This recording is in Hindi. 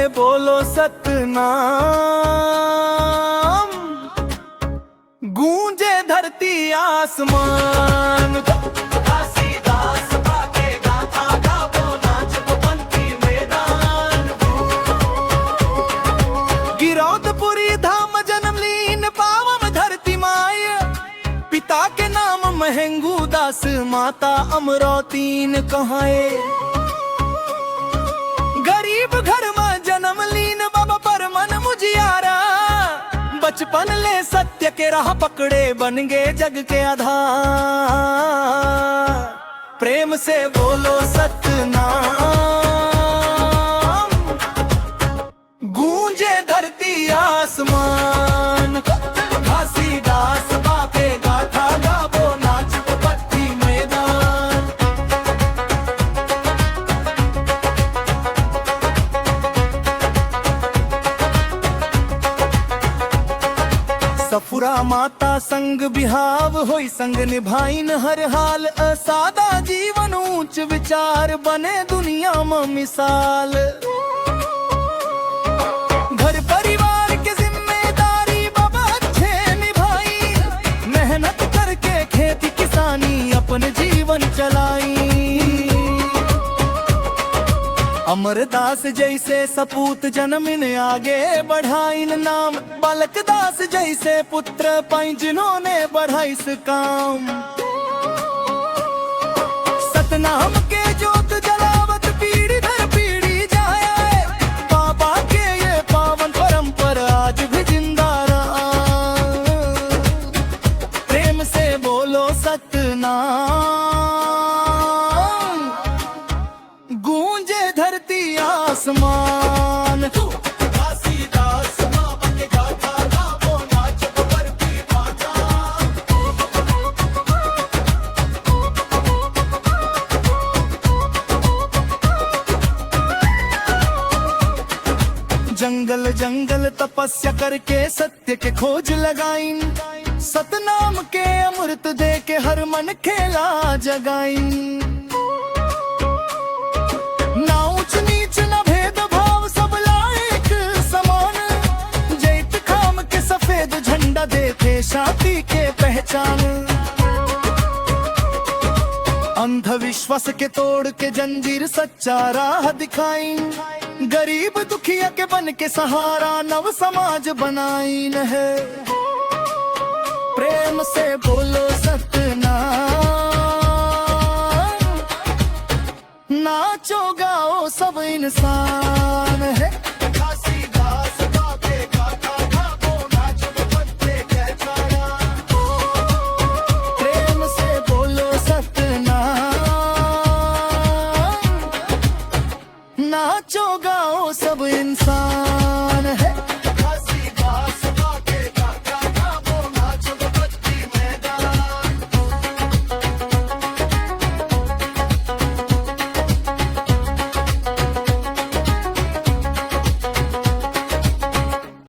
बोलो सतनाम, गूंजे धरती आसमान। घासीदास बाके गाथा गावो नाच पंथी मैदान। गिरौदपुरी धाम जन्म लीन पावन धरती माय, पिता के नाम महंगू दास, माता अमरौतीन कहाए। गरीब घर में जन्म लीन बाबा पर मन मुजियारा, बचपन ले सत्य के राह पकड़े, बन गए जग के आधार। प्रेम से बोलो सतनाम, गूंजे धरती आसमान। घासीदास बाके गाथा गावो नाच पट्टी मैदान। सफुरा माता संग बिहाव होई, संग निभाइन हर हाल। असादा जीवन ऊंच विचार, बने दुनिया में मिसाल। घर परिवार के जिम्मेदारी बाबा अच्छे निभाई, मेहनत करके खेती किसानी अपने जीवन चलाई। अमरदास जैसे सपूत जन्मिन आगे बढ़ाइन नाम, बालक दास जैसे पुत्र पाई जिन्होंने बढ़ाई इस काम। सतनाम के जोत जलावत पीढ़ी दर पीढ़ी जाए, बाबा के ये पावन परंपरा आज भी जिंदा रहा। प्रेम से बोलो सतनाम, गूंजे धरती आसमान। घासीदास बाके गाथा गावो नाच पट्टी मैदान। जंगल जंगल तपस्या करके सत्य के खोज लगाइन, सतनाम के अमृत दे के हर मन खेला जगाइन। ना ऊंच नीच ना भेदभाव, सब लायक समान। जैत खाम के सफेद झंडा देते शांति के पहचान। अंधविश्वास के तोड़ के जंजीर सच्चा राह दिखाइन, गरीब दुखिया के बन के सहारा नव समाज बनाइन है। प्रेम से बोलो सतनाम, नाचो गाओ सब इंसान है। घासीदास बाके गाथा गावो नाच पट्टी मैदान। प्रेम से बोलो सतनाम, नाचो गाओ सब इंसान।